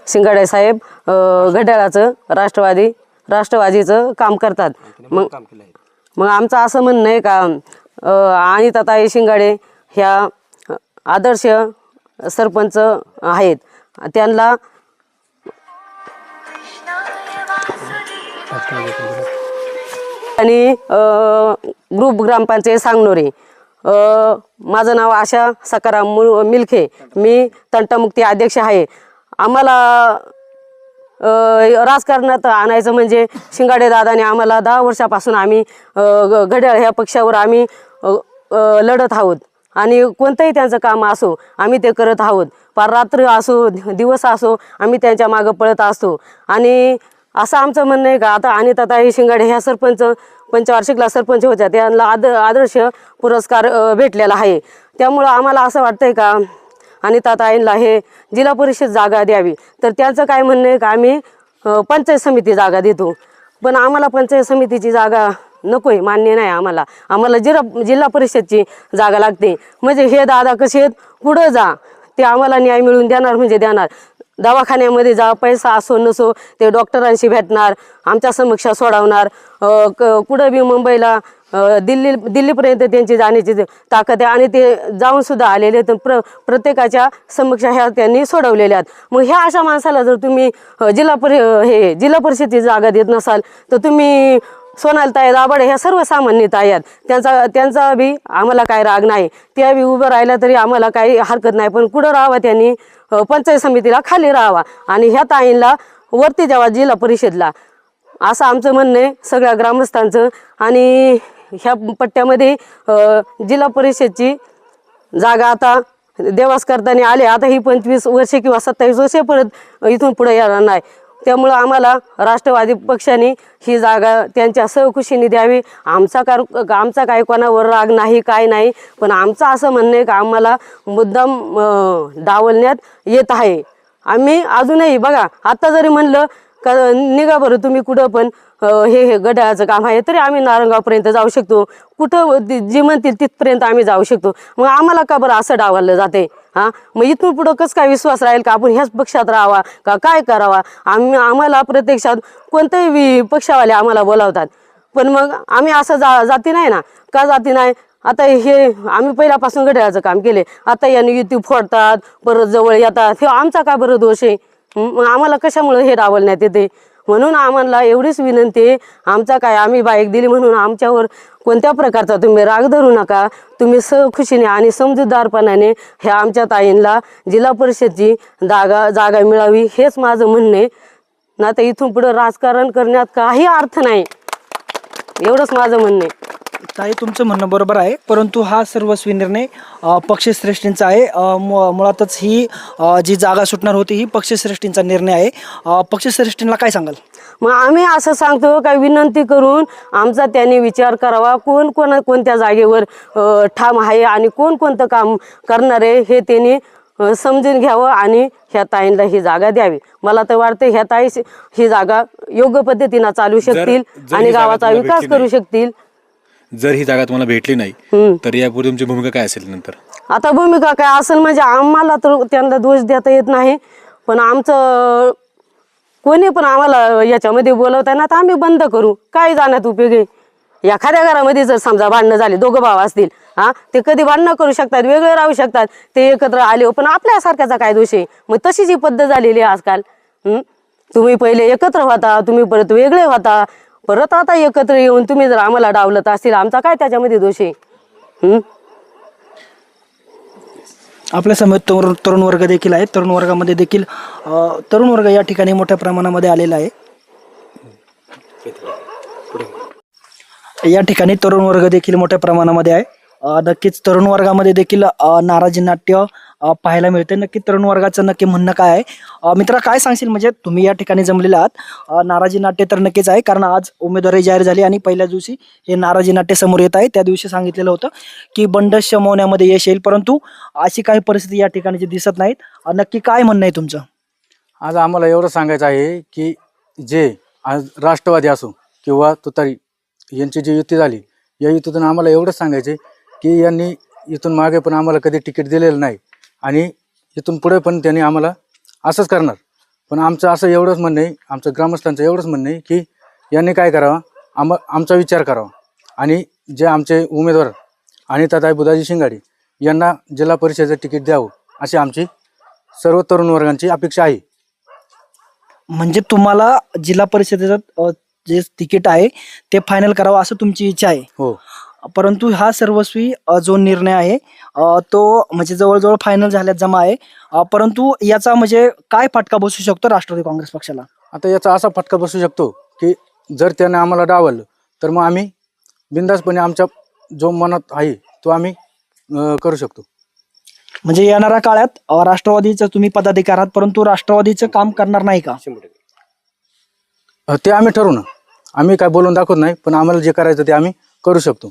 शिंगाडे साहेब घड्याळाचं राष्ट्रवादीचं काम करतात। मग आमचं असं म्हणणं आहे का अनिताताई शिंगाडे ह्या आदर्श सरपंच आहेत, त्यांना आणि ग्रुप ग्रामपंचायत सांगनोरे। माझं नाव आशा सकाराम मिल्खे, मी तंटामुक्ती अध्यक्ष आहे। आम्हाला राजकारणात आणायचं म्हणजे शिंगाडे दादाने आम्हाला 10 वर्षापासून आम्ही घड्याळ ह्या पक्षावर आम्ही लढत आहोत आणि कोणतंही त्यांचं काम असो आम्ही ते करत आहोत। पार रात्र असो दिवस असो आम्ही त्यांच्या मागं पळत असतो। आणि असं आमचं म्हणणं आहे का आता अनिताताई शिंगाडे ह्या पंचवार्षिकला सरपंच होत्या, त्यांना आदर्श पुरस्कार भेटलेला आहे। त्यामुळं आम्हाला असं वाटतंय का अनिताताईंना हे जिल्हा परिषद जागा द्यावी। तर त्यांचं काय म्हणणं आहे का आम्ही पंचायत समिती जागा देतो, पण आम्हाला पंचायत समितीची जागा नकोय, मान्य नाही आम्हाला जिल्हा परिषदची जागा लागते। म्हणजे हे दादा कसे आहेत, पुढं जा ते आम्हाला न्याय मिळवून देणार म्हणजे देणार। दवाखान्यामध्ये जा, पैसा असो नसो ते डॉक्टरांशी भेटणार, आमच्या समक्षा सोडवणार। कुठं बी मुंबईला दिल्लीपर्यंत त्यांची जाण्याची ताकद आहे आणि ते जाऊन सुद्धा आलेले तर प्रत्येकाच्या समक्षा ह्या त्यांनी सोडवलेल्या आहेत। मग ह्या अशा माणसाला जर तुम्ही जिल्हा परिषदेची जागा देत नसाल तर तुम्ही सोनालताई दाभाडे ह्या सर्वसामान्य ताई आहेत, त्यांचा बी आम्हाला काय राग नाही, त्या बी उभं राहिल्या तरी आम्हाला काही हरकत नाही, पण कुठं राहावं त्यांनी पंचायत समितीला खाली राहावा आणि ह्या ताईंना वरती द्यावा जिल्हा परिषदला, असं आमचं म्हणणं आहे सगळ्या ग्रामस्थांचं। आणि ह्या पट्ट्यामध्ये जिल्हा परिषदची जागा आता देवास करताना आले, आता ही 25 वर्षे किंवा 27 वर्षे परत इथून पुढे येणार नाही। त्यामुळं आम्हाला राष्ट्रवादी पक्षाने ही जागा त्यांच्या सहकुशीने द्यावी। आमचा काय कोणावर राग नाही काय नाही, पण आमचं असं म्हणणं आहे का आम्हाला मुद्दाम डावलण्यात येत आहे। आम्ही अजूनही बघा आता जरी म्हणलं का निघा बरं तुम्ही कुठं पण हे घड्याळाचं काम आहे तरी आम्ही नारंगावपर्यंत जाऊ शकतो, कुठं जी म्हणतील तिथपर्यंत आम्ही जाऊ शकतो। मग आम्हाला का बरं असं डावललं जाते? मग इथून पुढं कसं काय विश्वास राहील का आपण ह्याच पक्षात राहावा का काय करावा? आम्हाला प्रत्यक्षात कोणतेही पक्षावाले आम्हाला बोलावतात, पण मग आम्ही असं जाती नाही ना, का जाती नाही? आता हे आम्ही पहिल्यापासून घड्याळाचं काम केले, आता यांनी युती फोडतात परत जवळ येतात, हे आमचा का बरं दोष आहे? मग आम्हाला कशामुळे हे डावलण्यात येते? म्हणून आम्हाला एवढीच विनंती आहे, आमचा काय आम्ही बाईक दिली म्हणून आमच्यावर कोणत्या प्रकारचा तुम्ही राग धरू नका। तुम्ही सहखुशीने आणि समजूतदारपणाने ह्या आमच्या ताईंना जिल्हा परिषदची जागा मिळावी हेच माझं म्हणणं आहे ना। तर इथून पुढे राजकारण करण्यात काही अर्थ नाही, एवढंच माझं म्हणणं आहे। ताई तुमचं म्हणणं बरोबर आहे, परंतु हा सर्वस्वी निर्णय पक्षश्रेष्ठींचा आहे। मुळातच ही जी जागा सुटणार होती ही पक्षश्रेष्ठींचा निर्णय आहे। पक्षश्रेष्ठींना काय सांगाल? मग आम्ही असं सांगतो काय विनंती करून आमचा त्यांनी विचार करावा, कोणत्या जागेवर ठाम आहे आणि कोणतं काम करणार आहे हे त्यांनी समजून घ्यावं आणि ह्या ताईंना ही जागा द्यावी। मला तर वाटतं ह्या ताई ही जागा योग्य पद्धतीने चालू शकतील आणि गावाचा विकास करू शकतील। जर ही जागा तुम्हाला भेटली नाही तर यापुढे तुमची भूमिका काय असेल नंतर? आता भूमिका काय असेल म्हणजे आम्हाला तर त्यांना दोष देता येत नाही, पण आमचं कोणी पण आम्हाला याच्यामध्ये बोलवताय ना तर आम्ही बंद करू, काय जाण्यात उपयोग आहे? एखाद्या घरामध्ये जर समजा भांडणं झाली, दोघं भाव असतील ते कधी भांडणं करू शकतात, वेगळे राहू शकतात, ते एकत्र आले, पण आपल्यासारख्याचा काय दोष आहे? मग तशीच ही पद्धत झालेली आहे आजकाल। तुम्ही पहिले एकत्र होता, तुम्ही परत वेगळे होता, परत आता एकत्र येऊन तुम्ही जर आम्हाला डावलत असतील, आमचा काय त्याच्यामध्ये दोष आहे? आपल्या समोर तरुण वर्ग देखील आहे, तरुण वर्गामध्ये देखील तरुण वर्ग या ठिकाणी मोठ्या प्रमाणामध्ये आलेला आहे। या ठिकाणी तरुण वर्ग देखील मोठ्या प्रमाणामध्ये आहे। नक्कीच तरुण वर्गामध्ये देखील नाराजी नाट्य पाहायला मिळते। नक्की तरुण वर्गाचं नक्की म्हणणं काय आहे? मित्रा काय सांगशील, म्हणजे तुम्ही या ठिकाणी जमलेले आहात, नाराजी नाट्य तर नक्कीच आहे कारण आज उमेदवारी जाहीर झाली आणि पहिल्या दिवशी हे नाराजी नाट्य समोर येत आहे। त्या दिवशी सांगितलेलं होतं की बंड शमवण्यामध्ये यश येईल, परंतु अशी काही परिस्थिती या ठिकाणी दिसत नाहीत। नक्की काय म्हणणं आहे तुमचं? आज आम्हाला एवढं सांगायचं आहे की जे आज राष्ट्रवादी असो किंवा तुतारी यांची जी युती झाली, या युतीतून आम्हाला एवढंच सांगायचं की यांनी इथून मागे पण आम्हाला कधी तिकीट दिलेलं नाही आणि इथून पुढे पण त्यांनी आम्हाला असंच करणार। पण आमचं असं एवढंच म्हणणं आहे, आमचं ग्रामस्थांचं एवढंच म्हणणं आहे की यांनी काय करावं, आमचा विचार करावा आणि जे आमचे उमेदवार अनिताताई बुधाजी शिंगाडे यांना जिल्हा परिषदेचं तिकीट द्यावं अशी आमची सर्व तरुण वर्गांची अपेक्षा आहे. म्हणजे तुम्हाला जिल्हा परिषदेचं जे तिकीट आहे ते फायनल करावं असं तुमची इच्छा आहे. हो. परंतु हा सर्वस्वी जो निर्णय आहे तो म्हणजे जवळजवळ फायनल झाल्यात जमा आहे. परंतु याचा म्हणजे काय फटका बसू शकतो राष्ट्रवादी काँग्रेस पक्षाला? आता याचा असा फटका बसू शकतो की जर त्याने आम्हाला डावललं तर मग आम्ही बिनधास्तपणे आमच्या जो मनात आहे तो आम्ही करू शकतो. म्हणजे येणाऱ्या काळात राष्ट्रवादीचं तुम्ही पदाधिकारी आहात, परंतु राष्ट्रवादीचं काम करणार नाही का? ते आम्ही ठरवू ना, आम्ही काय बोलून दाखवत नाही, पण आम्हाला जे करायचं ते आम्ही करू शकतो.